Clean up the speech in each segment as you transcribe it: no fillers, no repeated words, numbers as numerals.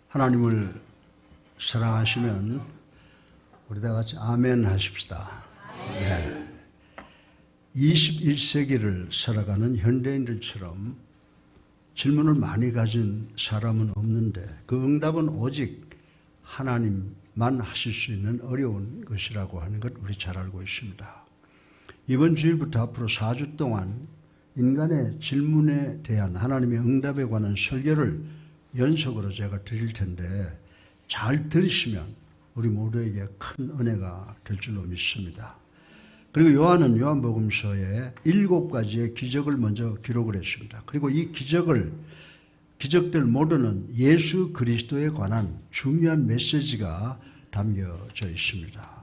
하나님을 사랑하시면 우리 다 같이 아멘 하십시다. 네. 21세기를 살아가는 현대인들처럼 질문을 많이 가진 사람은 없는데 그 응답은 오직 하나님만 하실 수 있는 어려운 것이라고 하는 것 우리 잘 알고 있습니다. 이번 주일부터 앞으로 4주 동안 인간의 질문에 대한 하나님의 응답에 관한 설교를 연속으로 제가 드릴 텐데 잘 들으시면 우리 모두에게 큰 은혜가 될 줄로 믿습니다. 그리고 요한은 요한복음서에 7가지의 기적을 먼저 기록을 했습니다. 그리고 이 기적들 모두는 예수 그리스도에 관한 중요한 메시지가 담겨져 있습니다.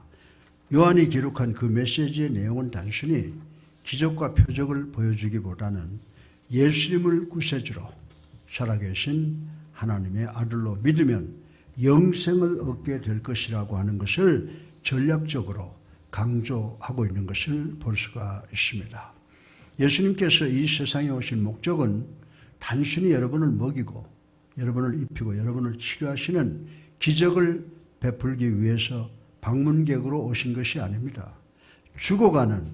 요한이 기록한 그 메시지의 내용은 단순히 기적과 표적을 보여주기보다는 예수님을 구세주로 살아계신 하나님의 아들로 믿으면 영생을 얻게 될 것이라고 하는 것을 전략적으로 강조하고 있는 것을 볼 수가 있습니다. 예수님께서 이 세상에 오신 목적은 단순히 여러분을 먹이고 여러분을 입히고 여러분을 치료하시는 기적을 베풀기 위해서 방문객으로 오신 것이 아닙니다. 죽어가는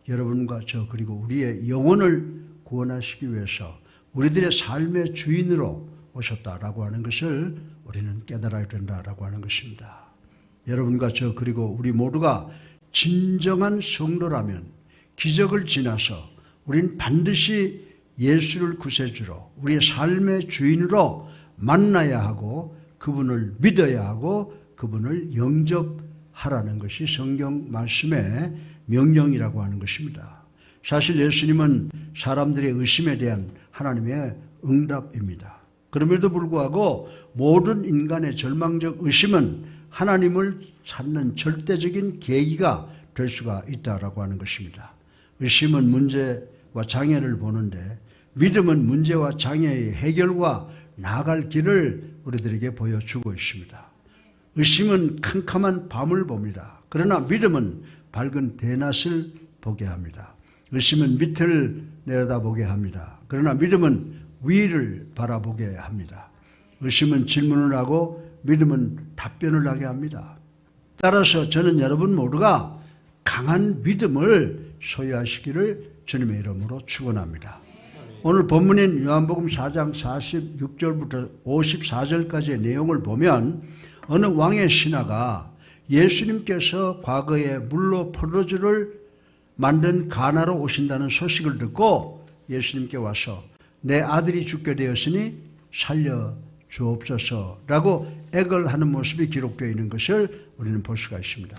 여러분과 저 그리고 우리의 영혼을 구원하시기 위해서 우리들의 삶의 주인으로 오셨다라고 하는 것을 우리는 깨달아야 된다라고 하는 것입니다. 여러분과 저 그리고 우리 모두가 진정한 성도라면 기적을 지나서 우리는 반드시 예수를 구세주로 우리의 삶의 주인으로 만나야 하고 그분을 믿어야 하고 그분을 영접하라는 것이 성경 말씀의 명령이라고 하는 것입니다. 사실 예수님은 사람들의 의심에 대한 하나님의 응답입니다. 그럼에도 불구하고 모든 인간의 절망적 의심은 하나님을 찾는 절대적인 계기가 될 수가 있다라고 하는 것입니다. 의심은 문제와 장애를 보는데 믿음은 문제와 장애의 해결과 나아갈 길을 우리들에게 보여주고 있습니다. 의심은 캄캄한 밤을 봅니다. 그러나 믿음은 밝은 대낮을 보게 합니다. 의심은 밑을 내려다보게 합니다. 그러나 믿음은 위를 바라보게 합니다. 의심은 질문을 하고 믿음은 답변을 하게 합니다. 따라서 저는 여러분 모두가 강한 믿음을 소유하시기를 주님의 이름으로 축원합니다. 오늘 본문인 요한복음 4장 46절부터 54절까지의 내용을 보면 어느 왕의 신하가 예수님께서 과거에 물로 포도주를 만든 가나로 오신다는 소식을 듣고 예수님께 와서 내 아들이 죽게 되었으니 살려주옵소서라고 애걸하는 모습이 기록되어 있는 것을 우리는 볼 수가 있습니다.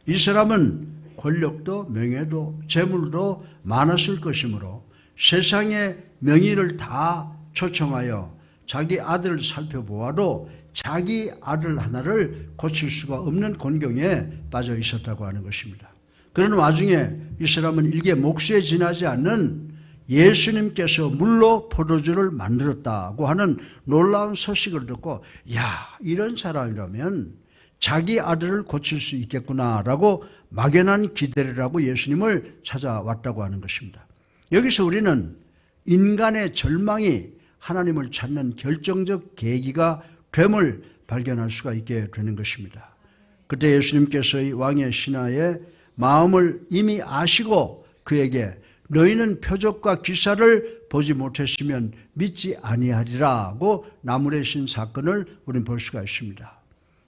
이 사람은 권력도 명예도 재물도 많았을 것이므로 세상의 명의를 다 초청하여 자기 아들을 살펴보아도 자기 아들 하나를 고칠 수가 없는 곤경에 빠져 있었다고 하는 것입니다. 그런 와중에 이 사람은 일개 목수에 지나지 않는 예수님께서 물로 포도주를 만들었다고 하는 놀라운 소식을 듣고 이런 사람이라면 자기 아들을 고칠 수 있겠구나라고 막연한 기대를 하고 예수님을 찾아왔다고 하는 것입니다. 여기서 우리는 인간의 절망이 하나님을 찾는 결정적 계기가 됨을 발견할 수가 있게 되는 것입니다. 그때 예수님께서 이 왕의 신하의 마음을 이미 아시고 그에게 너희는 표적과 기사를 보지 못했으면 믿지 아니하리라고 나무래신 사건을 우리는 볼 수가 있습니다.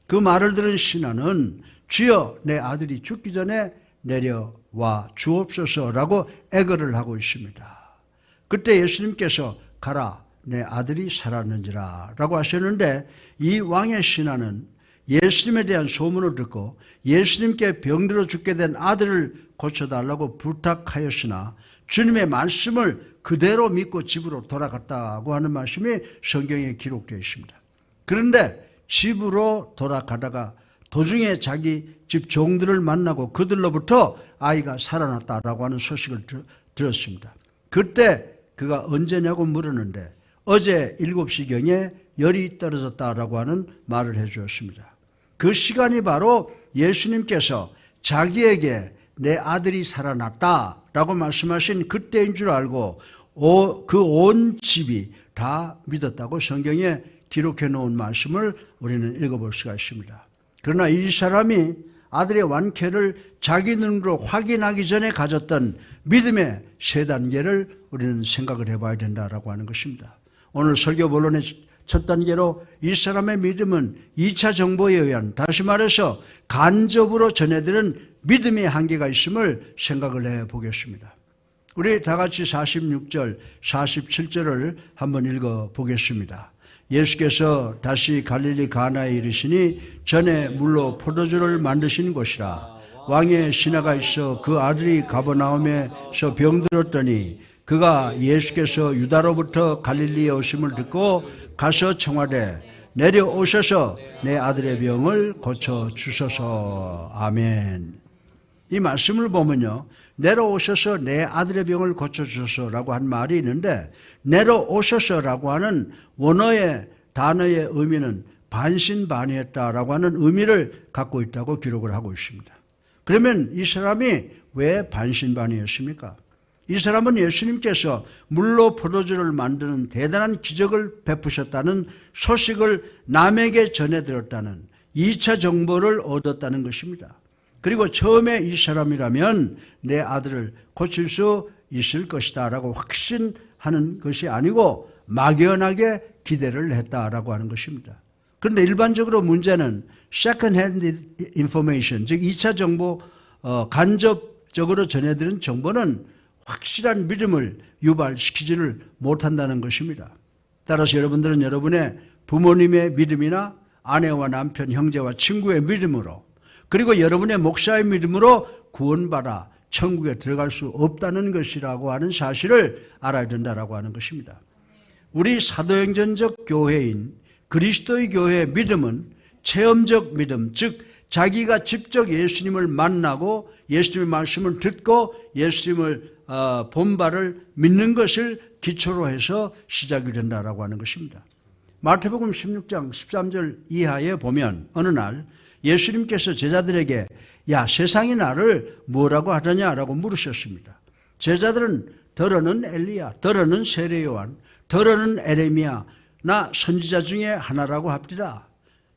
그 말을 들은 신하는 주여 내 아들이 죽기 전에 내려와 주옵소서라고 애걸을 하고 있습니다. 그때 예수님께서 가라 내 아들이 살았는지라 라고 하셨는데 이 왕의 신하는 예수님에 대한 소문을 듣고 예수님께 병들어 죽게 된 아들을 고쳐달라고 부탁하였으나 주님의 말씀을 그대로 믿고 집으로 돌아갔다고 하는 말씀이 성경에 기록되어 있습니다. 그런데 집으로 돌아가다가 도중에 자기 집 종들을 만나고 그들로부터 아이가 살아났다라고 하는 소식을 들었습니다. 그때 그가 언제냐고 물었는데 어제 7시경에 열이 떨어졌다라고 하는 말을 해주었습니다. 그 시간이 바로 예수님께서 자기에게 내 아들이 살아났다라고 말씀하신 그때인 줄 알고 그 온 집이 다 믿었다고 성경에 기록해 놓은 말씀을 우리는 읽어볼 수가 있습니다. 그러나 이 사람이 아들의 완쾌를 자기 눈으로 확인하기 전에 가졌던 믿음의 세 단계를 우리는 생각을 해봐야 된다라고 하는 것입니다. 오늘 설교 본론의 첫 단계로 이 사람의 믿음은 2차 정보에 의한, 다시 말해서 간접으로 전해드는 믿음의 한계가 있음을 생각을 해보겠습니다. 우리 다 같이 46절, 47절을 한번 읽어보겠습니다. 예수께서 다시 갈릴리 가나에 이르시니 전에 물로 포도주를 만드신 곳이라. 왕의 신하가 있어 그 아들이 가버나움에서 병들었더니 그가 예수께서 유다로부터 갈릴리에 오심을 듣고 가서 청하되 내려오셔서 내 아들의 병을 고쳐주소서. 아멘. 이 말씀을 보면요, 내려오셔서 내 아들의 병을 고쳐주소서라고 한 말이 있는데, 내려오셔서라고 하는 원어의 단어의 의미는 반신반의했다라고 하는 의미를 갖고 있다고 기록을 하고 있습니다. 그러면 이 사람이 왜 반신반의했습니까? 이 사람은 예수님께서 물로 포도주를 만드는 대단한 기적을 베푸셨다는 소식을 남에게 전해들었다는 2차 정보를 얻었다는 것입니다. 그리고 처음에 이 사람이라면 내 아들을 고칠 수 있을 것이다 라고 확신하는 것이 아니고 막연하게 기대를 했다라고 하는 것입니다. 그런데 일반적으로 문제는 second hand information, 즉 2차 정보, 간접적으로 전해드린 정보는 확실한 믿음을 유발시키지를 못한다는 것입니다. 따라서 여러분들은 여러분의 부모님의 믿음이나 아내와 남편, 형제와 친구의 믿음으로, 그리고 여러분의 목사의 믿음으로 구원받아 천국에 들어갈 수 없다는 것이라고 하는 사실을 알아야 된다라고 하는 것입니다. 우리 사도행전적 교회인 그리스도의 교회의 믿음은 체험적 믿음, 즉 자기가 직접 예수님을 만나고 예수님의 말씀을 듣고 예수님을 본바를 믿는 것을 기초로 해서 시작이 된다라고 하는 것입니다. 마태복음 16장 13절 이하에 보면 어느 날 예수님께서 제자들에게 야, 세상이 나를 뭐라고 하더냐라고 물으셨습니다. 제자들은 더러는 엘리야, 더러는 세례 요한, 더러는 에레미야, 나 선지자 중에 하나라고 합디다.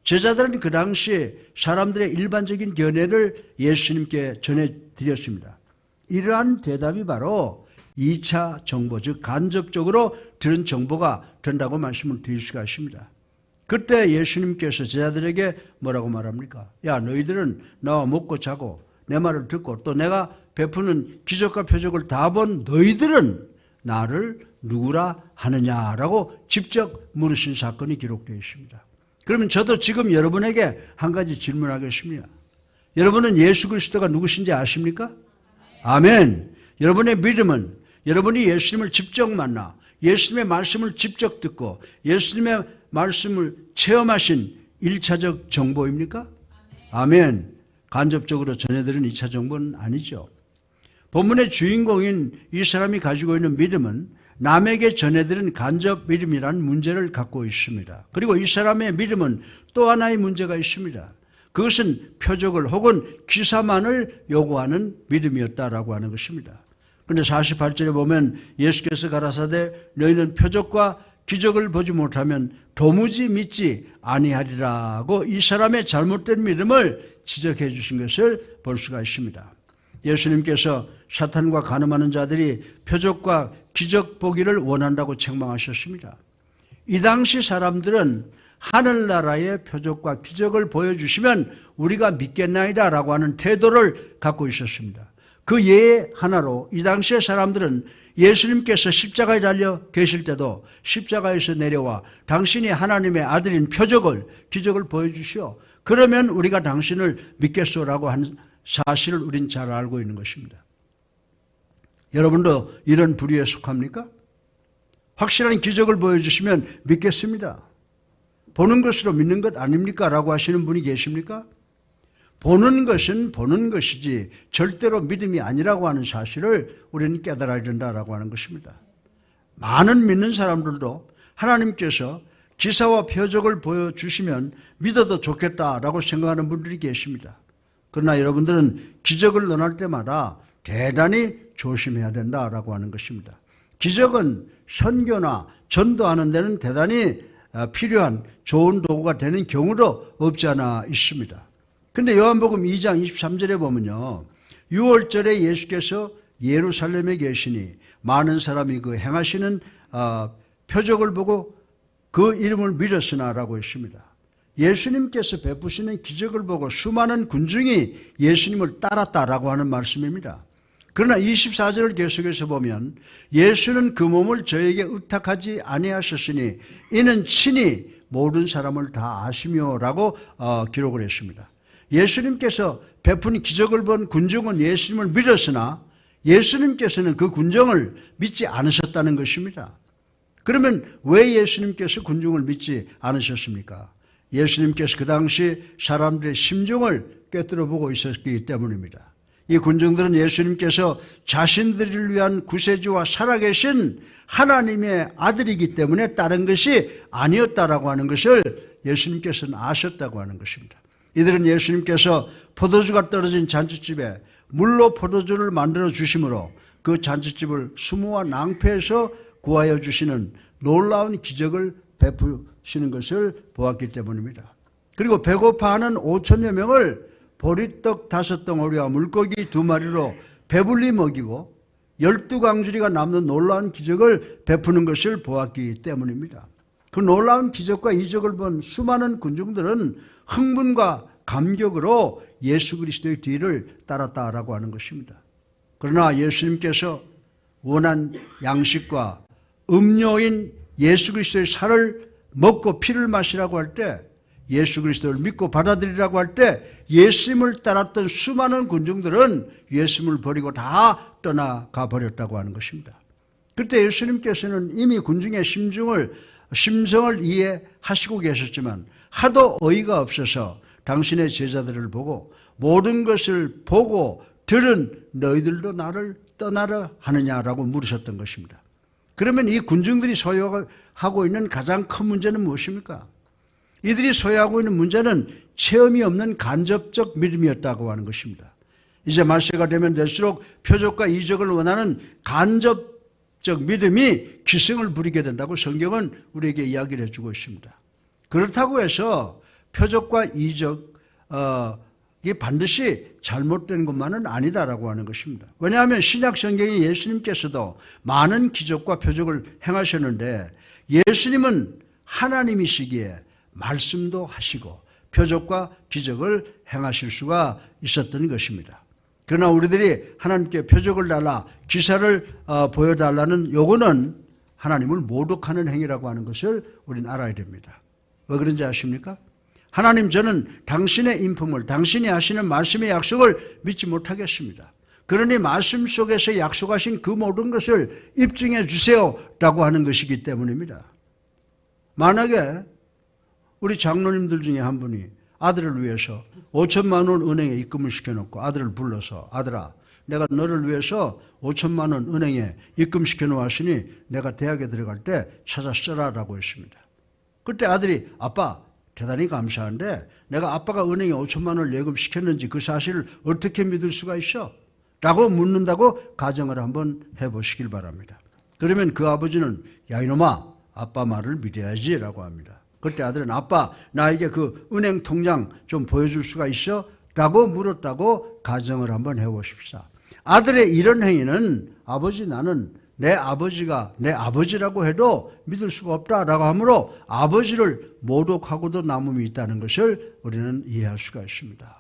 제자들은 그 당시에 사람들의 일반적인 견해를 예수님께 전해드렸습니다. 이러한 대답이 바로 2차 정보, 즉 간접적으로 들은 정보가 된다고 말씀을 드릴 수가 있습니다. 그때 예수님께서 제자들에게 뭐라고 말합니까? 야, 너희들은 나와 먹고 자고 내 말을 듣고 또 내가 베푸는 기적과 표적을 다 본 너희들은 나를 누구라 하느냐라고 직접 물으신 사건이 기록되어 있습니다. 그러면 저도 지금 여러분에게 한 가지 질문하겠습니다. 여러분은 예수 그리스도가 누구신지 아십니까? 아멘. 여러분의 믿음은 여러분이 예수님을 직접 만나 예수님의 말씀을 직접 듣고 예수님의 말씀을 체험하신 1차적 정보입니까? 아멘. 간접적으로 전해드린 2차 정보는 아니죠. 본문의 주인공인 이 사람이 가지고 있는 믿음은 남에게 전해드린 간접 믿음이라는 문제를 갖고 있습니다. 그리고 이 사람의 믿음은 또 하나의 문제가 있습니다. 그것은 표적을 혹은 기사만을 요구하는 믿음이었다라고 하는 것입니다. 그런데 48절에 보면 예수께서 가라사대 너희는 표적과 기적을 보지 못하면 도무지 믿지 아니하리라고 이 사람의 잘못된 믿음을 지적해 주신 것을 볼 수가 있습니다. 예수님께서 사탄과 간음하는 자들이 표적과 기적 보기를 원한다고 책망하셨습니다. 이 당시 사람들은 하늘나라의 표적과 기적을 보여주시면 우리가 믿겠나이다 라고 하는 태도를 갖고 있었습니다. 그 예 하나로 이 당시의 사람들은 예수님께서 십자가에 달려 계실 때도 십자가에서 내려와 당신이 하나님의 아들인 표적을, 기적을 보여주시오. 그러면 우리가 당신을 믿겠소라고 한 사실을 우린 잘 알고 있는 것입니다. 여러분도 이런 부류에 속합니까? 확실한 기적을 보여주시면 믿겠습니다. 보는 것으로 믿는 것 아닙니까? 라고 하시는 분이 계십니까? 보는 것은 보는 것이지 절대로 믿음이 아니라고 하는 사실을 우리는 깨달아야 된다라고 하는 것입니다. 많은 믿는 사람들도 하나님께서 기사와 표적을 보여주시면 믿어도 좋겠다라고 생각하는 분들이 계십니다. 그러나 여러분들은 기적을 논할 때마다 대단히 조심해야 된다라고 하는 것입니다. 기적은 선교나 전도하는 데는 대단히 필요한 좋은 도구가 되는 경우도 없지 않아 있습니다. 근데 요한복음 2장 23절에 보면요, 6월절에 예수께서 예루살렘에 계시니 많은 사람이 그 행하시는 표적을 보고 그 이름을 믿었으나라고 했습니다. 예수님께서 베푸시는 기적을 보고 수많은 군중이 예수님을 따랐다라고 하는 말씀입니다. 그러나 24절을 계속해서 보면 예수는 그 몸을 저에게 의탁하지 아니하셨으니 이는 친히 모든 사람을 다 아시며라고 기록을 했습니다. 예수님께서 베푼 기적을 본 군중은 예수님을 믿었으나 예수님께서는 그 군중을 믿지 않으셨다는 것입니다. 그러면 왜 예수님께서 군중을 믿지 않으셨습니까? 예수님께서 그 당시 사람들의 심정을 꿰뚫어 보고 있었기 때문입니다. 이 군중들은 예수님께서 자신들을 위한 구세주와 살아계신 하나님의 아들이기 때문에 다른 것이 아니었다라고 하는 것을 예수님께서는 아셨다고 하는 것입니다. 이들은 예수님께서 포도주가 떨어진 잔치집에 물로 포도주를 만들어 주심으로 그 잔치집을 수모와 낭패에서 구하여 주시는 놀라운 기적을 베푸시는 것을 보았기 때문입니다. 그리고 배고파하는 5천여 명을 보리떡 5덩어리와 물고기 2마리로 배불리 먹이고 12강주리가 남는 놀라운 기적을 베푸는 것을 보았기 때문입니다. 그 놀라운 기적과 이적을 본 수많은 군중들은 흥분과 감격으로 예수 그리스도의 뒤를 따랐다라고 하는 것입니다. 그러나 예수님께서 원한 양식과 음료인 예수 그리스도의 살을 먹고 피를 마시라고 할 때, 예수 그리스도를 믿고 받아들이라고 할 때 예수님을 따랐던 수많은 군중들은 예수님을 버리고 다 떠나가 버렸다고 하는 것입니다. 그때 예수님께서는 이미 군중의 심성을 이해하시고 계셨지만 하도 어이가 없어서 당신의 제자들을 보고 모든 것을 보고 들은 너희들도 나를 떠나려 하느냐라고 물으셨던 것입니다. 그러면 이 군중들이 소유하고 있는 가장 큰 문제는 무엇입니까? 이들이 소유하고 있는 문제는 체험이 없는 간접적 믿음이었다고 하는 것입니다. 이제 말세가 되면 될수록 표적과 이적을 원하는 간접적 믿음이 기승을 부리게 된다고 성경은 우리에게 이야기를 해주고 있습니다. 그렇다고 해서 표적과 이적이 반드시 잘못된 것만은 아니다라고 하는 것입니다. 왜냐하면 신약 성경에 예수님께서도 많은 기적과 표적을 행하셨는데 예수님은 하나님이시기에 말씀도 하시고 표적과 기적을 행하실 수가 있었던 것입니다. 그러나 우리들이 하나님께 표적을 달라 기사를 보여달라는 요구는 하나님을 모독하는 행위라고 하는 것을 우리는 알아야 됩니다. 왜 그런지 아십니까? 하나님, 저는 당신의 인품을, 당신이 하시는 말씀의 약속을 믿지 못하겠습니다. 그러니 말씀 속에서 약속하신 그 모든 것을 입증해 주세요 라고 하는 것이기 때문입니다. 만약에 우리 장로님들 중에 한 분이 아들을 위해서 5천만 원 은행에 입금을 시켜놓고 아들을 불러서, 아들아, 내가 너를 위해서 5천만 원 은행에 입금시켜 놓았으니 내가 대학에 들어갈 때 찾아 써라라고 했습니다. 그때 아들이, 아빠 대단히 감사한데 내가 아빠가 은행에 5천만 원을 예금시켰는지 그 사실을 어떻게 믿을 수가 있어? 라고 묻는다고 가정을 한번 해보시길 바랍니다. 그러면 그 아버지는, 야 이놈아, 아빠 말을 믿어야지 라고 합니다. 그때 아들은, 아빠 나에게 그 은행 통장 좀 보여줄 수가 있어? 라고 물었다고 가정을 한번 해보십시다. 아들의 이런 행위는, 아버지 나는 내 아버지가 내 아버지라고 해도 믿을 수가 없다라고 하므로 아버지를 모독하고도 남음이 있다는 것을 우리는 이해할 수가 있습니다.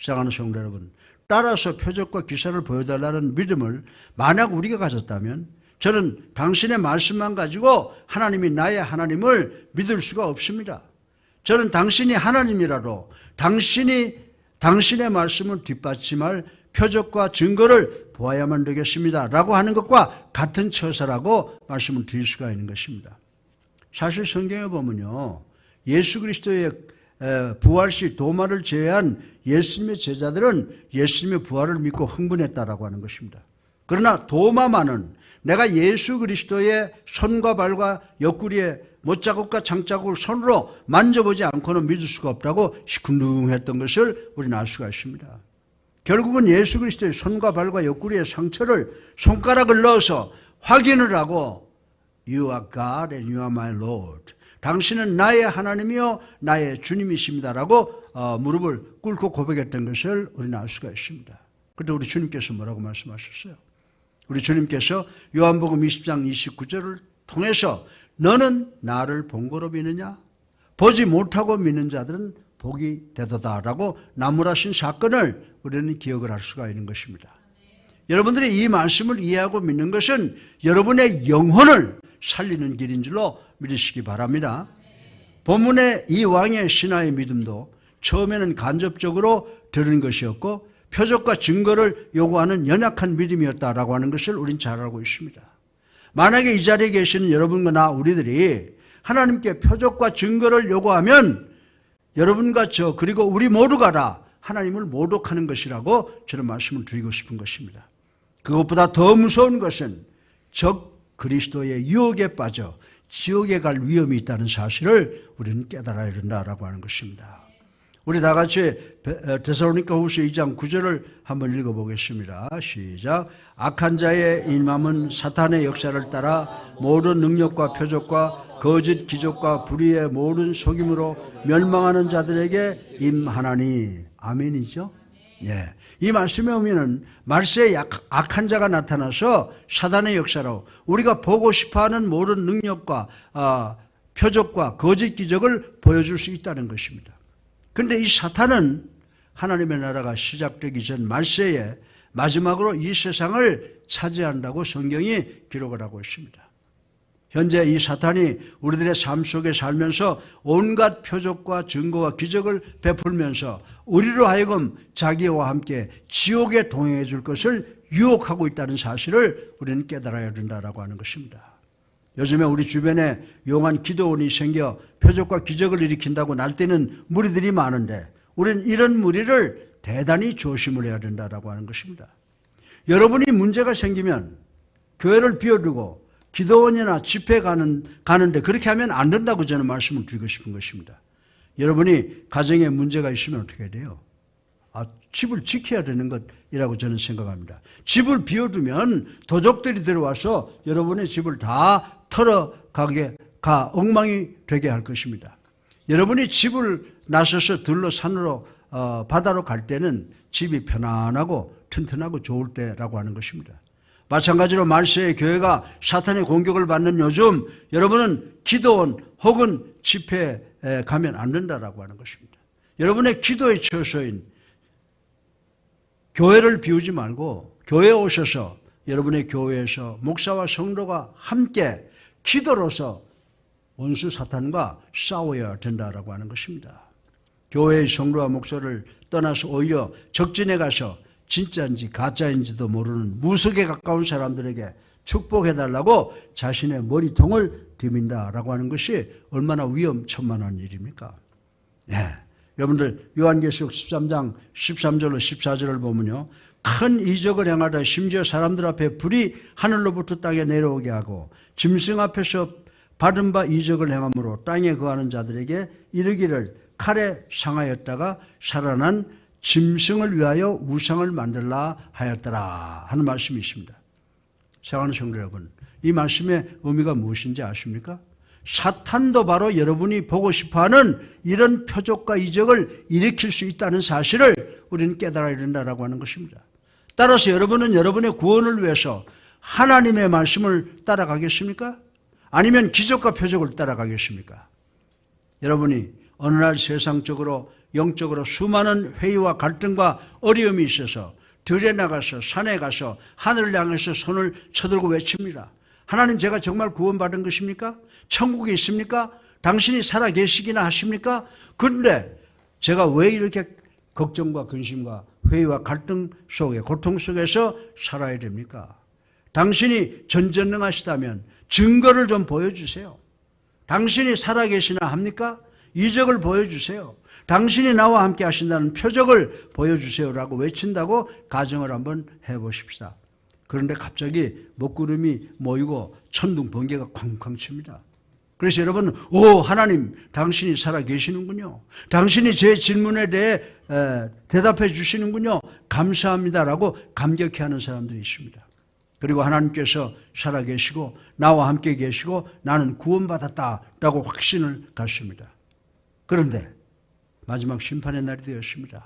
사랑하는 성도 여러분, 따라서 표적과 기사를 보여달라는 믿음을 만약 우리가 가졌다면 저는 당신의 말씀만 가지고 하나님이 나의 하나님을 믿을 수가 없습니다. 저는 당신이 하나님이라도 당신의 말씀을 뒷받침할 표적과 증거를 보아야만 되겠습니다 라고 하는 것과 같은 처사라고 말씀을 드릴 수가 있는 것입니다. 사실 성경에 보면요, 예수 그리스도의 부활시 도마를 제외한 예수님의 제자들은 예수님의 부활을 믿고 흥분했다라고 하는 것입니다. 그러나 도마만은 내가 예수 그리스도의 손과 발과 옆구리에 못자국과 장자국을 손으로 만져보지 않고는 믿을 수가 없다고 시큰둥했던 것을 우리는 알 수가 있습니다. 결국은 예수 그리스도의 손과 발과 옆구리에 상처를 손가락을 넣어서 확인을 하고 You are God and you are my Lord 당신은 나의 하나님이요 나의 주님이십니다라고 무릎을 꿇고 고백했던 것을 우리는 알 수가 있습니다. 그런데 우리 주님께서 뭐라고 말씀하셨어요? 우리 주님께서 요한복음 20장 29절을 통해서 너는 나를 본 거로 믿느냐? 보지 못하고 믿는 자들은 복이 되도다라고 나무라신 사건을 우리는 기억을 할 수가 있는 것입니다. 여러분들이 이 말씀을 이해하고 믿는 것은 여러분의 영혼을 살리는 길인 줄로 믿으시기 바랍니다. 본문의 이 왕의 신하의 믿음도 처음에는 간접적으로 들은 것이었고 표적과 증거를 요구하는 연약한 믿음이었다라고 하는 것을 우린 잘 알고 있습니다. 만약에 이 자리에 계시는 여러분과 우리들이 하나님께 표적과 증거를 요구하면 여러분과 저 그리고 우리 모두가 다 하나님을 모독하는 것이라고 저는 말씀을 드리고 싶은 것입니다. 그것보다 더 무서운 것은 적 그리스도의 유혹에 빠져 지옥에 갈 위험이 있다는 사실을 우리는 깨달아야 된다라고 하는 것입니다. 우리 다 같이 데살로니가후서 2장 9절을 한번 읽어보겠습니다. 시작. 악한 자의 임함은 사탄의 역사를 따라 모든 능력과 표적과 거짓 기적과 불의의 모든 속임으로 멸망하는 자들에게 임하나니. 아멘이죠? 예. 이 말씀의 의미는 말세에 악한 자가 나타나서 사단의 역사로 우리가 보고 싶어하는 모든 능력과 표적과 거짓 기적을 보여줄 수 있다는 것입니다. 그런데 이 사탄은 하나님의 나라가 시작되기 전 말세에 마지막으로 이 세상을 차지한다고 성경이 기록을 하고 있습니다. 현재 이 사탄이 우리들의 삶 속에 살면서 온갖 표적과 증거와 기적을 베풀면서 우리로 하여금 자기와 함께 지옥에 동행해 줄 것을 유혹하고 있다는 사실을 우리는 깨달아야 된다라고 하는 것입니다. 요즘에 우리 주변에 용한 기도원이 생겨 표적과 기적을 일으킨다고 날뛰는 무리들이 많은데 우리는 이런 무리를 대단히 조심을 해야 된다라고 하는 것입니다. 여러분이 문제가 생기면 교회를 비워두고 기도원이나 집회 가는데 그렇게 하면 안 된다고 저는 말씀을 드리고 싶은 것입니다. 여러분이 가정에 문제가 있으면 어떻게 해야 돼요? 집을 지켜야 되는 것이라고 저는 생각합니다. 집을 비워두면 도적들이 들어와서 여러분의 집을 다 털어가게 엉망이 되게 할 것입니다. 여러분이 집을 나서서 들로 산으로 바다로 갈 때는 집이 편안하고 튼튼하고 좋을 때라고 하는 것입니다. 마찬가지로 말세의 교회가 사탄의 공격을 받는 요즘 여러분은 기도원 혹은 집회에 가면 안 된다라고 하는 것입니다. 여러분의 기도의 처소인 교회를 비우지 말고 교회에 오셔서 여러분의 교회에서 목사와 성도가 함께 기도로서 원수 사탄과 싸워야 된다라고 하는 것입니다. 교회의 성도와 목사를 떠나서 오히려 적진에 가서 진짜인지 가짜인지도 모르는 무속에 가까운 사람들에게 축복해달라고 자신의 머리통을 디민다라고 하는 것이 얼마나 위험천만한 일입니까? 네. 여러분들 요한계시록 13장 13절로 14절을 보면요. 큰 이적을 행하다 심지어 사람들 앞에 불이 하늘로부터 땅에 내려오게 하고 짐승 앞에서 받은 바 이적을 행함으로 땅에 거하는 자들에게 이르기를 칼에 상하였다가 살아난 짐승을 위하여 우상을 만들라 하였더라 하는 말씀이 있습니다. 사랑하는 성도 여러분, 이 말씀의 의미가 무엇인지 아십니까? 사탄도 바로 여러분이 보고 싶어하는 이런 표적과 이적을 일으킬 수 있다는 사실을 우리는 깨달아야 된다고 하는 것입니다. 따라서 여러분은 여러분의 구원을 위해서 하나님의 말씀을 따라가겠습니까? 아니면 기적과 표적을 따라가겠습니까? 여러분이 어느 날 세상적으로 영적으로 수많은 회의와 갈등과 어려움이 있어서 들에 나가서 산에 가서 하늘을 향해서 손을 쳐들고 외칩니다. 하나님, 제가 정말 구원받은 것입니까? 천국에 있습니까? 당신이 살아계시기나 하십니까? 그런데 제가 왜 이렇게 걱정과 근심과 회의와 갈등 속에 고통 속에서 살아야 됩니까? 당신이 전전능하시다면 증거를 좀 보여주세요. 당신이 살아계시나 합니까? 이적을 보여주세요. 당신이 나와 함께 하신다는 표적을 보여주세요라고 외친다고 가정을 한번 해보십시다. 그런데 갑자기 먹구름이 모이고 천둥 번개가 쾅쾅 칩니다. 그래서 여러분, 하나님, 당신이 살아계시는군요. 당신이 제 질문에 대해 대답해 주시는군요. 감사합니다라고 감격해하는 사람들이 있습니다. 그리고 하나님께서 살아계시고 나와 함께 계시고 나는 구원받았다라고 확신을 갖습니다. 그런데 마지막 심판의 날이 되었습니다.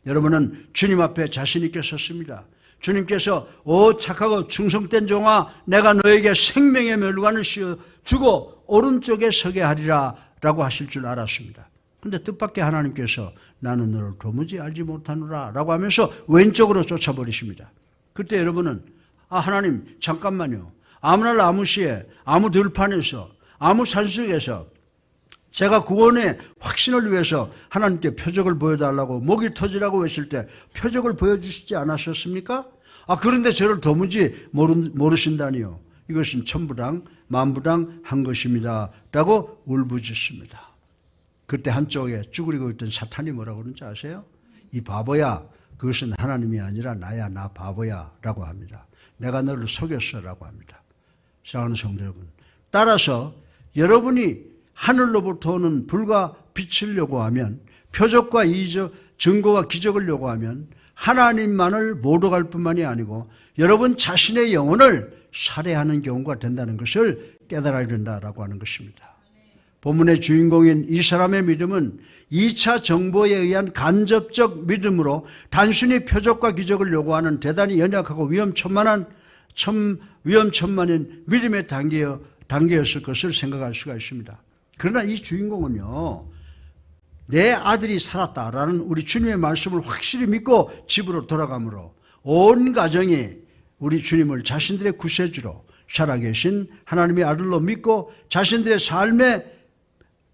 여러분은 주님 앞에 자신 있게 섰습니다. 주님께서 오 착하고 충성된 종아, 내가 너에게 생명의 멸관을 씌워주고 오른쪽에 서게 하리라 라고 하실 줄 알았습니다. 그런데 뜻밖의 하나님께서 나는 너를 도무지 알지 못하노라 라고 하면서 왼쪽으로 쫓아버리십니다. 그때 여러분은 하나님 잠깐만요. 아무 날 아무 시에 아무 들판에서 아무 산속에서 제가 구원의 확신을 위해서 하나님께 표적을 보여달라고 목이 터지라고 했을 때 표적을 보여주시지 않았었습니까? 그런데 저를 도무지 모르신다니요. 이것은 천부당 만부당 한 것입니다 라고 울부짖습니다. 그때 한쪽에 쭈그리고 있던 사탄이 뭐라고 그러는지 아세요? 이 바보야, 그것은 하나님이 아니라 나야, 나 바보야 라고 합니다. 내가 너를 속였어 라고 합니다. 사랑하는 성도 여러분, 따라서 여러분이 하늘로부터 오는 불과 빛을 요구하면, 표적과 증거와 기적을 요구하면 하나님만을 모독할 뿐만이 아니고 여러분 자신의 영혼을 살해하는 경우가 된다는 것을 깨달아야 된다라고 하는 것입니다. 본문의 주인공인 이 사람의 믿음은 2차 정보에 의한 간접적 믿음으로 단순히 표적과 기적을 요구하는 대단히 연약하고 위험천만한 믿음의 단계였을 것을 생각할 수가 있습니다. 그러나 이 주인공은요, 내 아들이 살았다라는 우리 주님의 말씀을 확실히 믿고 집으로 돌아가므로 온 가정이 우리 주님을 자신들의 구세주로 살아계신 하나님의 아들로 믿고 자신들의 삶의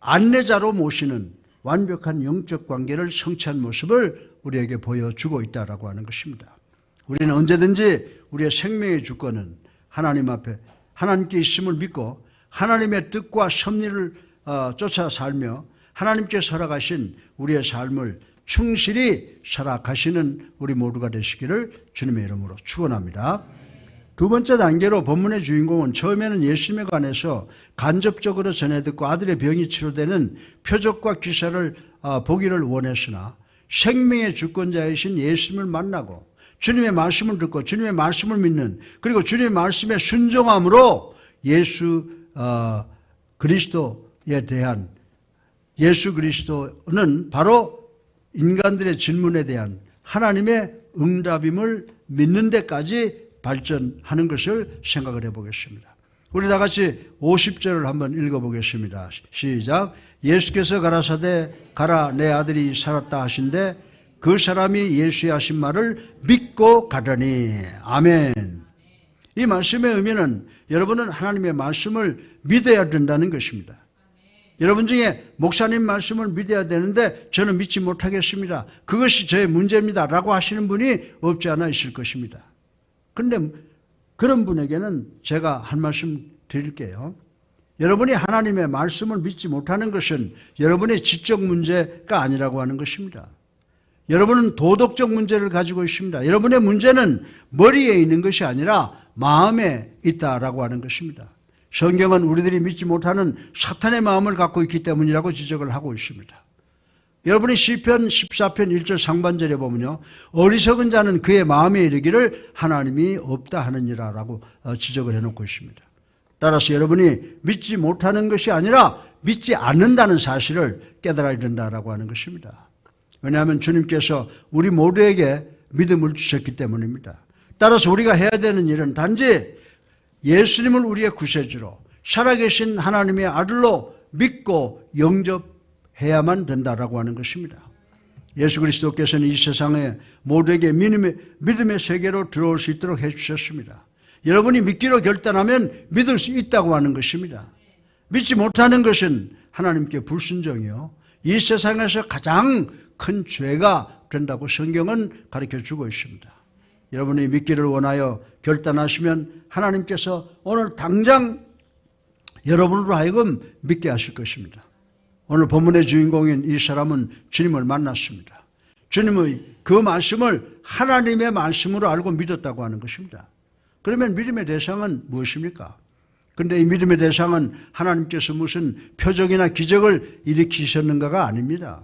안내자로 모시는 완벽한 영적 관계를 성취한 모습을 우리에게 보여주고 있다라고 하는 것입니다. 우리는 언제든지 우리의 생명의 주권은 하나님 앞에 하나님께 있음을 믿고 하나님의 뜻과 섭리를 쫓아 살며 하나님께서 허락하신 우리의 삶을 충실히 살아가시는 우리 모두가 되시기를 주님의 이름으로 축원합니다. 두 번째 단계로 본문의 주인공은 처음에는 예수님에 관해서 간접적으로 전해 듣고 아들의 병이 치료되는 표적과 기사를 보기를 원했으나 생명의 주권자이신 예수님을 만나고 주님의 말씀을 듣고 주님의 말씀을 믿는, 그리고 주님의 말씀에 순종함으로 예수 그리스도는 바로 인간들의 질문에 대한 하나님의 응답임을 믿는 데까지 발전하는 것을 생각을 해보겠습니다. 우리 다 같이 50절을 한번 읽어보겠습니다. 시작. 예수께서 가라사대 가라 내 아들이 살았다 하신대 그 사람이 예수의 하신 말을 믿고 가더니. 아멘. 이 말씀의 의미는 여러분은 하나님의 말씀을 믿어야 된다는 것입니다. 여러분 중에 목사님 말씀을 믿어야 되는데 저는 믿지 못하겠습니다, 그것이 저의 문제입니다 라고 하시는 분이 없지 않아 있을 것입니다. 그런데 그런 분에게는 제가 한 말씀 드릴게요. 여러분이 하나님의 말씀을 믿지 못하는 것은 여러분의 지적 문제가 아니라고 하는 것입니다. 여러분은 도덕적 문제를 가지고 있습니다. 여러분의 문제는 머리에 있는 것이 아니라 마음에 있다라고 하는 것입니다. 성경은 우리들이 믿지 못하는 사탄의 마음을 갖고 있기 때문이라고 지적을 하고 있습니다. 여러분이 시편 14편 1절 상반절에 보면요, 어리석은 자는 그의 마음에 이르기를 하나님이 없다 하느니라 라고 지적을 해놓고 있습니다. 따라서 여러분이 믿지 못하는 것이 아니라 믿지 않는다는 사실을 깨달아야 된다라고 하는 것입니다. 왜냐하면 주님께서 우리 모두에게 믿음을 주셨기 때문입니다. 따라서 우리가 해야 되는 일은 단지 예수님을 우리의 구세주로 살아계신 하나님의 아들로 믿고 영접해야만 된다라고 하는 것입니다. 예수 그리스도께서는 이 세상에 모두에게 믿음의 세계로 들어올 수 있도록 해주셨습니다. 여러분이 믿기로 결단하면 믿을 수 있다고 하는 것입니다. 믿지 못하는 것은 하나님께 불순종이요, 이 세상에서 가장 큰 죄가 된다고 성경은 가르쳐주고 있습니다. 여러분이 믿기를 원하여 결단하시면 하나님께서 오늘 당장 여러분으로 하여금 믿게 하실 것입니다. 오늘 본문의 주인공인 이 사람은 주님을 만났습니다. 주님의 그 말씀을 하나님의 말씀으로 알고 믿었다고 하는 것입니다. 그러면 믿음의 대상은 무엇입니까? 그런데 이 믿음의 대상은 하나님께서 무슨 표적이나 기적을 일으키셨는가가 아닙니다.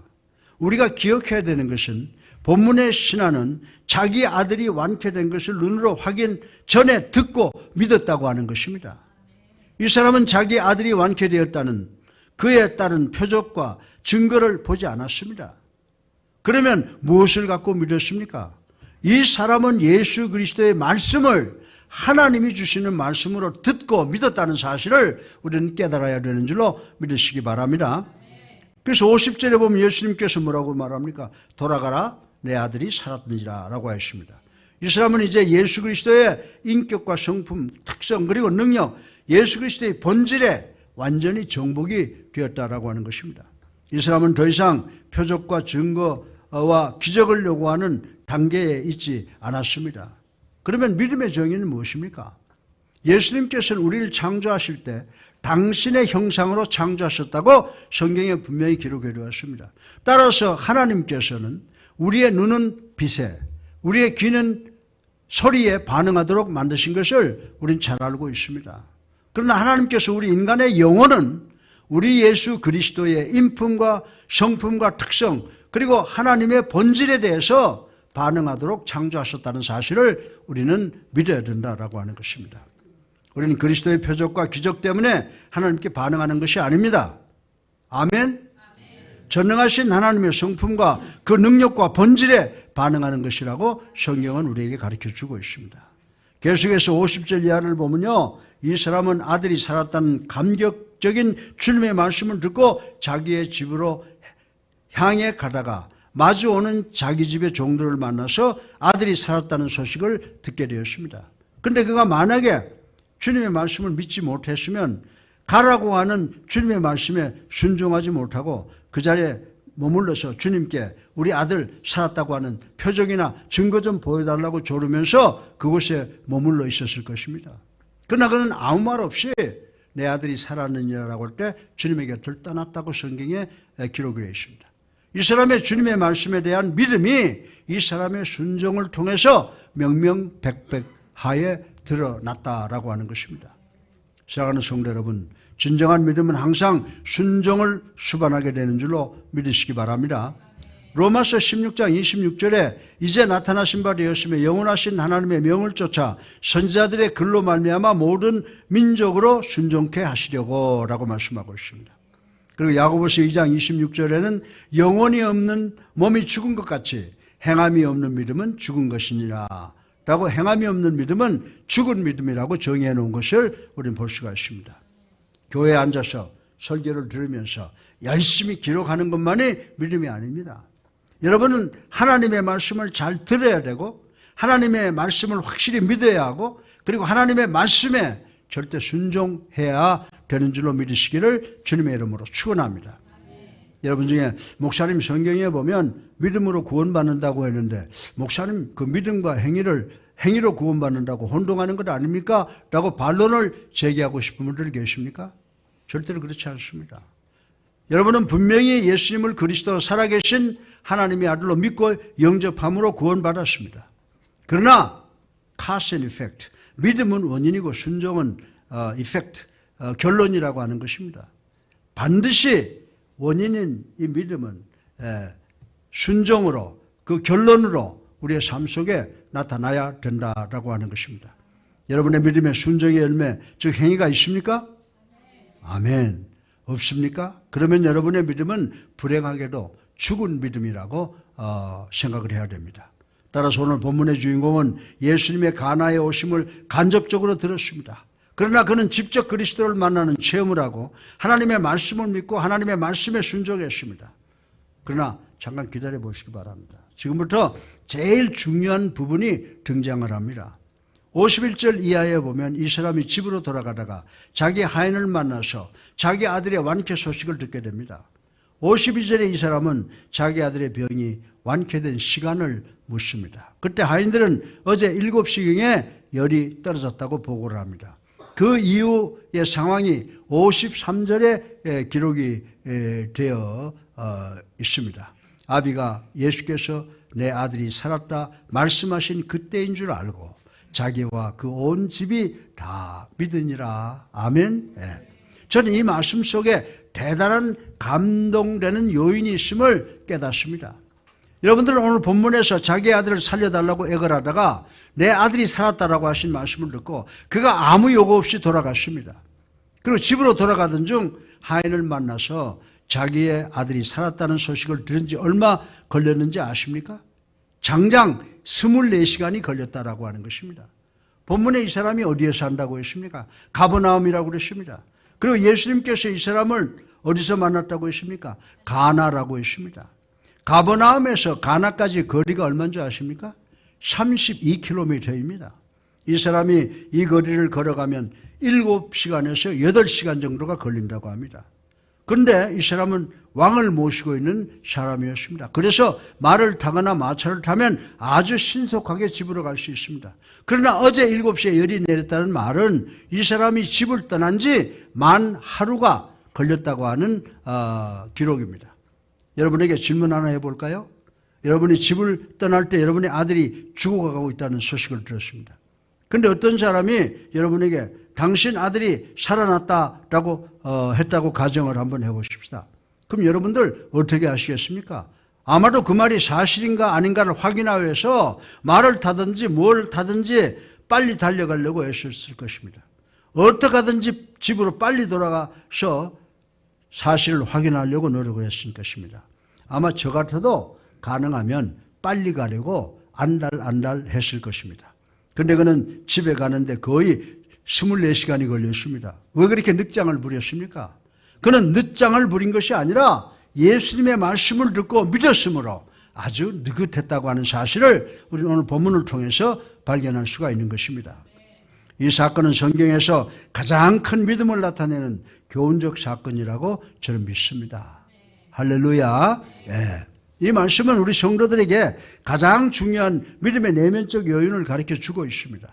우리가 기억해야 되는 것은 본문의 신하는 자기 아들이 완쾌된 것을 눈으로 확인 전에 듣고 믿었다고 하는 것입니다. 이 사람은 자기 아들이 완쾌되었다는 그에 따른 표적과 증거를 보지 않았습니다. 그러면 무엇을 갖고 믿었습니까? 이 사람은 예수 그리스도의 말씀을 하나님이 주시는 말씀으로 듣고 믿었다는 사실을 우리는 깨달아야 되는 줄로 믿으시기 바랍니다. 그래서 50절에 보면 예수님께서 뭐라고 말합니까? 돌아가라, 내 아들이 살았느니라 라고 하십니다. 이 사람은 이제 예수 그리스도의 인격과 성품, 특성 그리고 능력, 예수 그리스도의 본질에 완전히 정복이 되었다라고 하는 것입니다. 이 사람은 더 이상 표적과 증거와 기적을 요구하는 단계에 있지 않았습니다. 그러면 믿음의 정의는 무엇입니까? 예수님께서는 우리를 창조하실 때 당신의 형상으로 창조하셨다고 성경에 분명히 기록해 두었습니다. 따라서 하나님께서는 우리의 눈은 빛에, 우리의 귀는 소리에 반응하도록 만드신 것을 우리는 잘 알고 있습니다. 그러나 하나님께서 우리 인간의 영혼은 우리 예수 그리스도의 인품과 성품과 특성 그리고 하나님의 본질에 대해서 반응하도록 창조하셨다는 사실을 우리는 믿어야 된다라고 하는 것입니다. 우리는 그리스도의 표적과 기적 때문에 하나님께 반응하는 것이 아닙니다. 아멘? 전능하신 하나님의 성품과 그 능력과 본질에 반응하는 것이라고 성경은 우리에게 가르쳐주고 있습니다. 계속해서 50절 이하를 보면요, 이 사람은 아들이 살았다는 감격적인 주님의 말씀을 듣고 자기의 집으로 향해 가다가 마주오는 자기 집의 종들을 만나서 아들이 살았다는 소식을 듣게 되었습니다. 그런데 그가 만약에 주님의 말씀을 믿지 못했으면 가라고 하는 주님의 말씀에 순종하지 못하고 그 자리에 머물러서 주님께 우리 아들 살았다고 하는 표적이나 증거 좀 보여달라고 조르면서 그곳에 머물러 있었을 것입니다. 그러나 그는 아무 말 없이 내 아들이 살았느냐라고 할 때 주님의 곁을 떠났다고 성경에 기록이 되어 있습니다. 이 사람의 주님의 말씀에 대한 믿음이 이 사람의 순종을 통해서 명명백백하에 드러났다라고 하는 것입니다. 사랑하는 성도 여러분, 진정한 믿음은 항상 순종을 수반하게 되는 줄로 믿으시기 바랍니다. 로마서 16장 26절에 이제 나타나신 바 되었으며 영원하신 하나님의 명을 쫓아 선지자들의 글로 말미암아 모든 민족으로 순종케 하시려고 라고 말씀하고 있습니다. 그리고 야고보서 2장 26절에는 영혼이 없는 몸이 죽은 것 같이 행함이 없는 믿음은 죽은 것이니라 라고 행함이 없는 믿음은 죽은 믿음이라고 정의해 놓은 것을 우리는 볼 수가 있습니다. 교회에 앉아서 설교를 들으면서 열심히 기록하는 것만이 믿음이 아닙니다. 여러분은 하나님의 말씀을 잘 들어야 되고 하나님의 말씀을 확실히 믿어야 하고 그리고 하나님의 말씀에 절대 순종해야 되는 줄로 믿으시기를 주님의 이름으로 축원합니다. 여러분 중에 목사님 성경에 보면 믿음으로 구원받는다고 했는데 목사님 그 믿음과 행위로 구원받는다고 혼동하는 것 아닙니까? 라고 반론을 제기하고 싶은 분들 계십니까? 절대로 그렇지 않습니다. 여러분은 분명히 예수님을 그리스도 살아계신 하나님의 아들로 믿고 영접함으로 구원받았습니다. 그러나 cause and effect, 믿음은 원인이고 순종은 effect, 결론이라고 하는 것입니다. 반드시 원인인 이 믿음은 순종으로 그 결론으로 우리의 삶 속에 나타나야 된다라고 하는 것입니다. 여러분의 믿음의 순종의 열매, 즉 행위가 있습니까? 아멘. 없습니까? 그러면 여러분의 믿음은 불행하게도 죽은 믿음이라고 생각을 해야 됩니다. 따라서 오늘 본문의 주인공은 예수님의 가나에 오심을 간접적으로 들었습니다. 그러나 그는 직접 그리스도를 만나는 체험을 하고 하나님의 말씀을 믿고 하나님의 말씀에 순종했습니다. 그러나 잠깐 기다려 보시기 바랍니다. 지금부터 제일 중요한 부분이 등장을 합니다. 51절 이하에 보면 이 사람이 집으로 돌아가다가 자기 하인을 만나서 자기 아들의 완쾌 소식을 듣게 됩니다. 52절에 이 사람은 자기 아들의 병이 완쾌된 시간을 묻습니다. 그때 하인들은 어제 7시경에 열이 떨어졌다고 보고를 합니다. 그 이후의 상황이 53절에 기록이 되어 있습니다. 아비가 예수께서 내 아들이 살았다 말씀하신 그때인 줄 알고 자기와 그 온 집이 다 믿으니라. 아멘. 저는 이 말씀 속에 대단한 감동되는 요인이 있음을 깨닫습니다. 여러분들은 오늘 본문에서 자기 아들을 살려달라고 애걸 하다가 내 아들이 살았다라고 하신 말씀을 듣고 그가 아무 요구 없이 돌아갔습니다. 그리고 집으로 돌아가던 중 하인을 만나서 자기의 아들이 살았다는 소식을 들은 지 얼마 걸렸는지 아십니까? 장장 24시간이 걸렸다라고 하는 것입니다. 본문에 이 사람이 어디에 산다고 했습니까? 가버나움이라고 그랬습니다. 그리고 예수님께서 이 사람을 어디서 만났다고 했습니까? 가나라고 했습니다. 가버나움에서 가나까지 거리가 얼마인 줄 아십니까? 32km입니다. 이 사람이 이 거리를 걸어가면 7시간에서 8시간 정도가 걸린다고 합니다. 그런데 이 사람은 왕을 모시고 있는 사람이었습니다. 그래서 말을 타거나 마차를 타면 아주 신속하게 집으로 갈 수 있습니다. 그러나 어제 7시에 열이 내렸다는 말은 이 사람이 집을 떠난 지 만 하루가 걸렸다고 하는 기록입니다. 여러분에게 질문 하나 해볼까요? 여러분이 집을 떠날 때 여러분의 아들이 죽어가고 있다는 소식을 들었습니다. 그런데 어떤 사람이 여러분에게 당신 아들이 살아났다라고 했다고 가정을 한번 해보십시다. 그럼 여러분들 어떻게 하시겠습니까? 아마도 그 말이 사실인가 아닌가를 확인하기 위해서 말을 타든지 뭘 타든지 빨리 달려가려고 애썼을 것입니다. 어떻게 하든지 집으로 빨리 돌아가서 사실을 확인하려고 노력을 했을 것입니다. 아마 저 같아도 가능하면 빨리 가려고 안달 했을 것입니다. 그런데 그는 집에 가는데 거의 24시간이 걸렸습니다. 왜 그렇게 늦장을 부렸습니까? 그는 늦장을 부린 것이 아니라 예수님의 말씀을 듣고 믿었으므로 아주 느긋했다고 하는 사실을 우리는 오늘 본문을 통해서 발견할 수가 있는 것입니다. 이 사건은 성경에서 가장 큰 믿음을 나타내는 교훈적 사건이라고 저는 믿습니다. 할렐루야. 예. 이 말씀은 우리 성도들에게 가장 중요한 믿음의 내면적 요인을 가르쳐 주고 있습니다.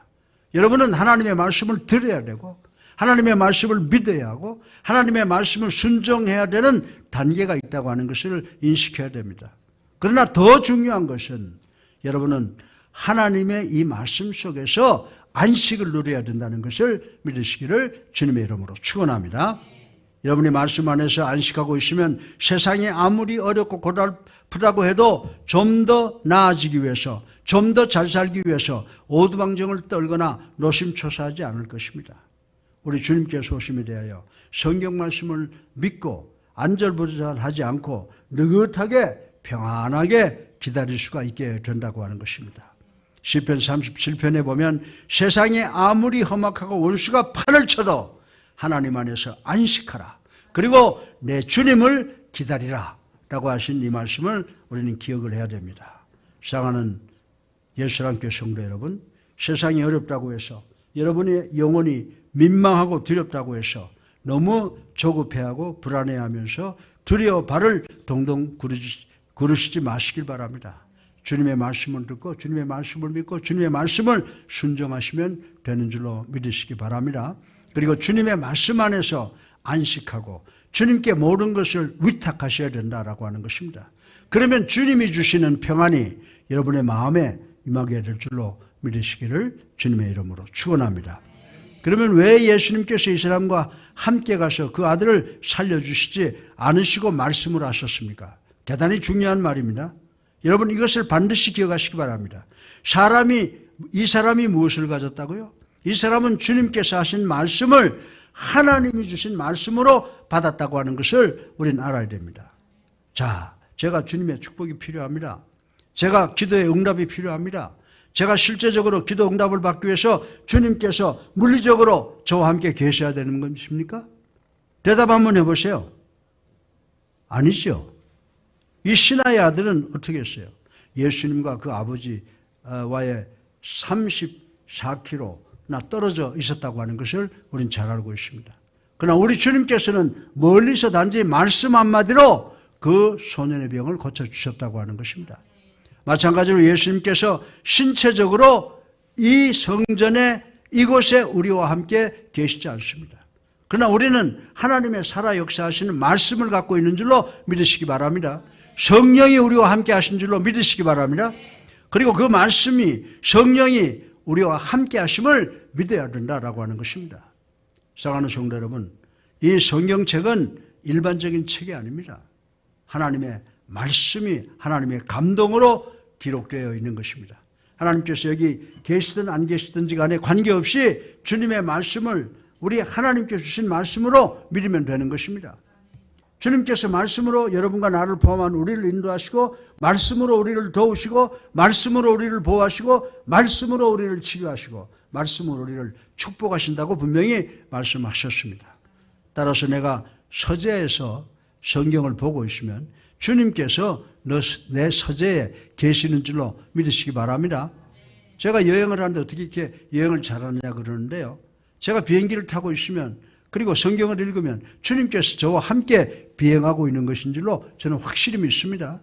여러분은 하나님의 말씀을 들어야 되고 하나님의 말씀을 믿어야 하고 하나님의 말씀을 순종해야 되는 단계가 있다고 하는 것을 인식해야 됩니다. 그러나 더 중요한 것은 여러분은 하나님의 이 말씀 속에서 안식을 누려야 된다는 것을 믿으시기를 주님의 이름으로 축원합니다. 여러분이 말씀 안에서 안식하고 있으면 세상이 아무리 어렵고 고달프다고 해도 좀 더 나아지기 위해서 좀 더 잘 살기 위해서 오두방정을 떨거나 노심초사하지 않을 것입니다. 우리 주님께서 오심에 대하여 성경 말씀을 믿고 안절부절하지 않고 느긋하게 평안하게 기다릴 수가 있게 된다고 하는 것입니다. 시편 37편에 보면 세상이 아무리 험악하고 원수가 판을 쳐도 하나님 안에서 안식하라. 그리고 내 주님을 기다리라. 라고 하신 이 말씀을 우리는 기억을 해야 됩니다. 사랑하는 예수님께 성도 여러분, 세상이 어렵다고 해서 여러분의 영혼이 민망하고 두렵다고 해서 너무 조급해하고 불안해하면서 두려워 발을 동동 구르시지 마시길 바랍니다. 주님의 말씀을 듣고 주님의 말씀을 믿고 주님의 말씀을 순종하시면 되는 줄로 믿으시기 바랍니다. 그리고 주님의 말씀 안에서 안식하고 주님께 모든 것을 위탁하셔야 된다라고 하는 것입니다. 그러면 주님이 주시는 평안이 여러분의 마음에 임하게 될 줄로 믿으시기를 주님의 이름으로 축원합니다. 그러면 왜 예수님께서 이 사람과 함께 가서 그 아들을 살려주시지 않으시고 말씀을 하셨습니까? 대단히 중요한 말입니다. 여러분 이것을 반드시 기억하시기 바랍니다. 이 사람이 무엇을 가졌다고요? 이 사람은 주님께서 하신 말씀을 하나님이 주신 말씀으로 받았다고 하는 것을 우리는 알아야 됩니다. 자, 제가 주님의 축복이 필요합니다. 제가 기도의 응답이 필요합니다. 제가 실제적으로 기도 응답을 받기 위해서 주님께서 물리적으로 저와 함께 계셔야 되는 것입니까? 대답 한번 해보세요. 아니죠. 이 신하의 아들은 어떻게 했어요? 예수님과 그 아버지와의 34km나 떨어져 있었다고 하는 것을 우리는 잘 알고 있습니다. 그러나 우리 주님께서는 멀리서 단지 말씀 한마디로 그 소년의 병을 고쳐주셨다고 하는 것입니다. 마찬가지로 예수님께서 신체적으로 이 성전에 이곳에 우리와 함께 계시지 않습니다. 그러나 우리는 하나님의 살아 역사하시는 말씀을 갖고 있는 줄로 믿으시기 바랍니다. 성령이 우리와 함께 하신 줄로 믿으시기 바랍니다. 그리고 그 말씀이 성령이 우리와 함께 하심을 믿어야 된다라고 하는 것입니다. 사랑하는 성도 여러분, 이 성경책은 일반적인 책이 아닙니다. 하나님의 말씀이 하나님의 감동으로 기록되어 있는 것입니다. 하나님께서 여기 계시든 안 계시든지 간에 관계없이 주님의 말씀을 우리 하나님께서 주신 말씀으로 믿으면 되는 것입니다. 주님께서 말씀으로 여러분과 나를 포함한 우리를 인도하시고 말씀으로 우리를 도우시고 말씀으로 우리를 보호하시고 말씀으로 우리를 치료하시고 말씀으로 우리를 축복하신다고 분명히 말씀하셨습니다. 따라서 내가 서재에서 성경을 보고 있으면 주님께서 내 서재에 계시는 줄로 믿으시기 바랍니다. 제가 여행을 하는데 어떻게 이렇게 여행을 잘하느냐 그러는데요. 제가 비행기를 타고 있으면 그리고 성경을 읽으면 주님께서 저와 함께 비행하고 있는 것인 줄로 저는 확실히 믿습니다.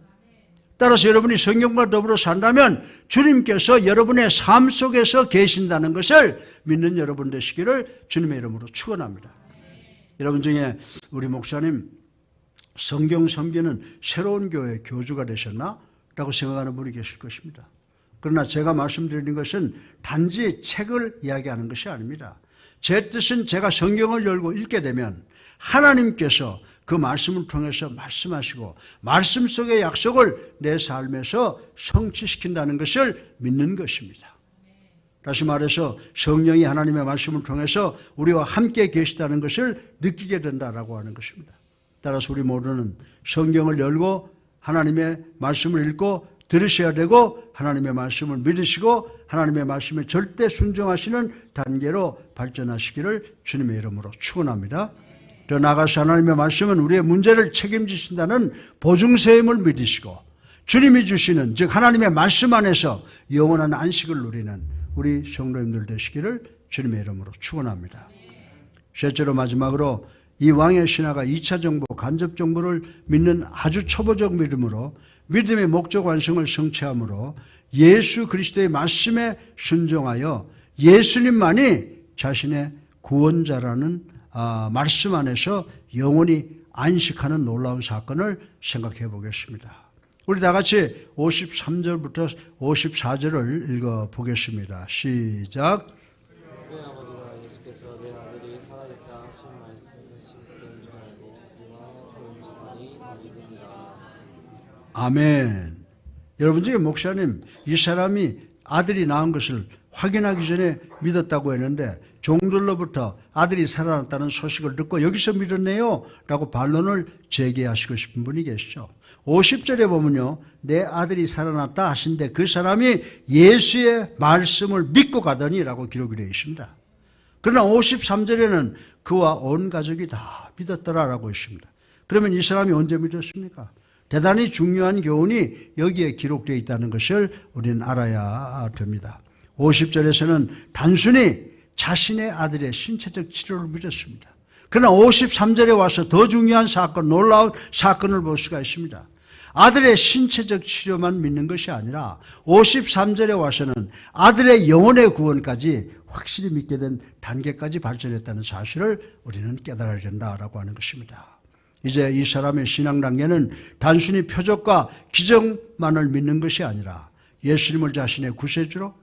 따라서 여러분이 성경과 더불어 산다면 주님께서 여러분의 삶 속에서 계신다는 것을 믿는 여러분 되시기를 주님의 이름으로 축원합니다. 여러분 중에 우리 목사님 성경 섬기는 새로운 교회 교주가 되셨나? 라고 생각하는 분이 계실 것입니다. 그러나 제가 말씀드리는 것은 단지 책을 이야기하는 것이 아닙니다. 제 뜻은 제가 성경을 열고 읽게 되면 하나님께서 그 말씀을 통해서 말씀하시고 말씀 속의 약속을 내 삶에서 성취시킨다는 것을 믿는 것입니다. 다시 말해서 성령이 하나님의 말씀을 통해서 우리와 함께 계시다는 것을 느끼게 된다라고 하는 것입니다. 따라서 우리 모두는 성경을 열고 하나님의 말씀을 읽고 들으셔야 되고 하나님의 말씀을 믿으시고 하나님의 말씀에 절대 순종하시는 단계로 발전하시기를 주님의 이름으로 축원합니다. 더 나아가서 하나님의 말씀은 우리의 문제를 책임지신다는 보증세임을 믿으시고 주님이 주시는 즉 하나님의 말씀 안에서 영원한 안식을 누리는 우리 성도님들 되시기를 주님의 이름으로 축원합니다. 셋째로 마지막으로 이 왕의 신하가 2차 정보, 간접 정보를 믿는 아주 초보적 믿음으로 믿음의 목적 완성을 성취함으로 예수 그리스도의 말씀에 순종하여 예수님만이 자신의 구원자라는 말씀 안에서 영원히 안식하는 놀라운 사건을 생각해 보겠습니다. 우리 다 같이 53절부터 54절을 읽어보겠습니다. 시작. 우리 아버지가 예수께서 내 아들이 살아있다 하신 말씀이신 그런 줄 알고 기와 불쌍히 다니느니라. 아멘. 여러분 중에 목사님 이 사람이 아들이 낳은 것을 확인하기 전에 믿었다고 했는데 종들로부터 아들이 살아났다는 소식을 듣고 여기서 믿었네요 라고 반론을 제기하시고 싶은 분이 계시죠. 50절에 보면요 내 아들이 살아났다 하신데 그 사람이 예수의 말씀을 믿고 가더니 라고 기록이 되어 있습니다. 그러나 53절에는 그와 온 가족이 다 믿었더라 라고 있습니다. 그러면 이 사람이 언제 믿었습니까? 대단히 중요한 교훈이 여기에 기록되어 있다는 것을 우리는 알아야 됩니다. 50절에서는 단순히 자신의 아들의 신체적 치료를 믿었습니다. 그러나 53절에 와서 더 중요한 사건, 놀라운 사건을 볼 수가 있습니다. 아들의 신체적 치료만 믿는 것이 아니라 53절에 와서는 아들의 영혼의 구원까지 확실히 믿게 된 단계까지 발전했다는 사실을 우리는 깨달아야 된다라고 하는 것입니다. 이제 이 사람의 신앙 단계는 단순히 표적과 기적만을 믿는 것이 아니라 예수님을 자신의 구세주로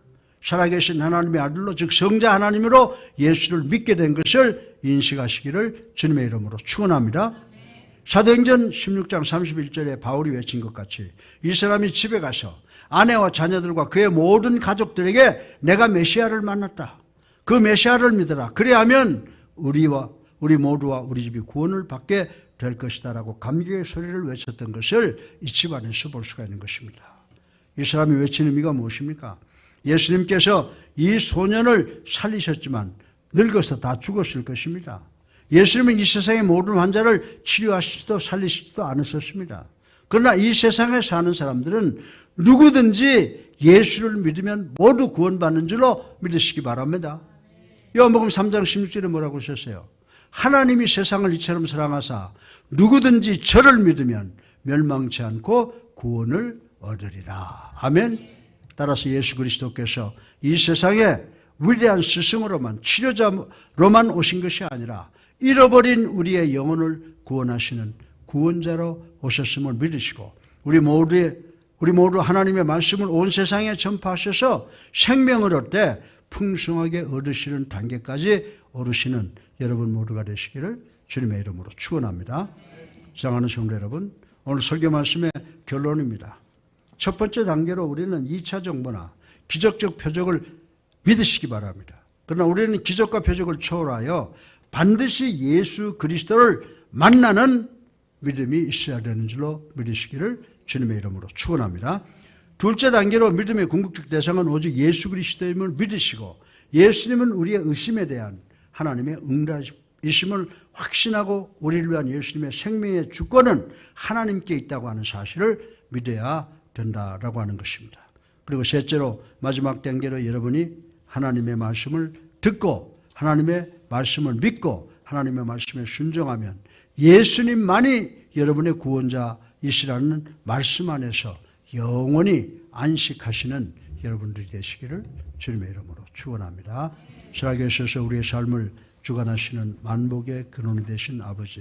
살아계신 하나님의 아들로 즉 성자 하나님으로 예수를 믿게 된 것을 인식하시기를 주님의 이름으로 축원합니다. 사도행전 16장 31절에 바울이 외친 것 같이 이 사람이 집에 가서 아내와 자녀들과 그의 모든 가족들에게 내가 메시아를 만났다. 그 메시아를 믿어라. 그래야면 우리 모두와 우리 집이 구원을 받게 될 것이다 라고 감격의 소리를 외쳤던 것을 이 집안에서 볼 수가 있는 것입니다. 이 사람이 외친 의미가 무엇입니까? 예수님께서 이 소년을 살리셨지만 늙어서 다 죽었을 것입니다. 예수님은 이 세상의 모든 환자를 치료하시지도 살리시지도 않으셨습니다. 그러나 이 세상에 사는 사람들은 누구든지 예수를 믿으면 모두 구원받는 줄로 믿으시기 바랍니다. 요한복음 3장 16절에 뭐라고 하셨어요? 하나님이 세상을 이처럼 사랑하사 누구든지 저를 믿으면 멸망치 않고 구원을 얻으리라. 아멘. 따라서 예수 그리스도께서 이 세상에 위대한 스승으로만 치료자로만 오신 것이 아니라 잃어버린 우리의 영혼을 구원하시는 구원자로 오셨음을 믿으시고 우리 모두 하나님의 말씀을 온 세상에 전파하셔서 생명을 얻되 풍성하게 얻으시는 단계까지 오르시는 여러분 모두가 되시기를 주님의 이름으로 축원합니다. 사랑하는 성도 여러분, 오늘 설교 말씀의 결론입니다. 첫 번째 단계로 우리는 2차 정보나 기적적 표적을 믿으시기 바랍니다. 그러나 우리는 기적과 표적을 초월하여 반드시 예수 그리스도를 만나는 믿음이 있어야 되는 줄로 믿으시기를 주님의 이름으로 축원합니다. 둘째 단계로 믿음의 궁극적 대상은 오직 예수 그리스도임을 믿으시고 예수님은 우리의 의심에 대한 하나님의 응답이심을 확신하고 우리를 위한 예수님의 생명의 주권은 하나님께 있다고 하는 사실을 믿어야 된다라고 하는 것입니다. 그리고 셋째로 마지막 단계로 여러분이 하나님의 말씀을 듣고 하나님의 말씀을 믿고 하나님의 말씀에 순종하면 예수님만이 여러분의 구원자이시라는 말씀 안에서 영원히 안식하시는 여러분들이 되시기를 주님의 이름으로 축원합니다. 살아계셔서 우리의 삶을 주관하시는 만복의 근원이 되신 아버지,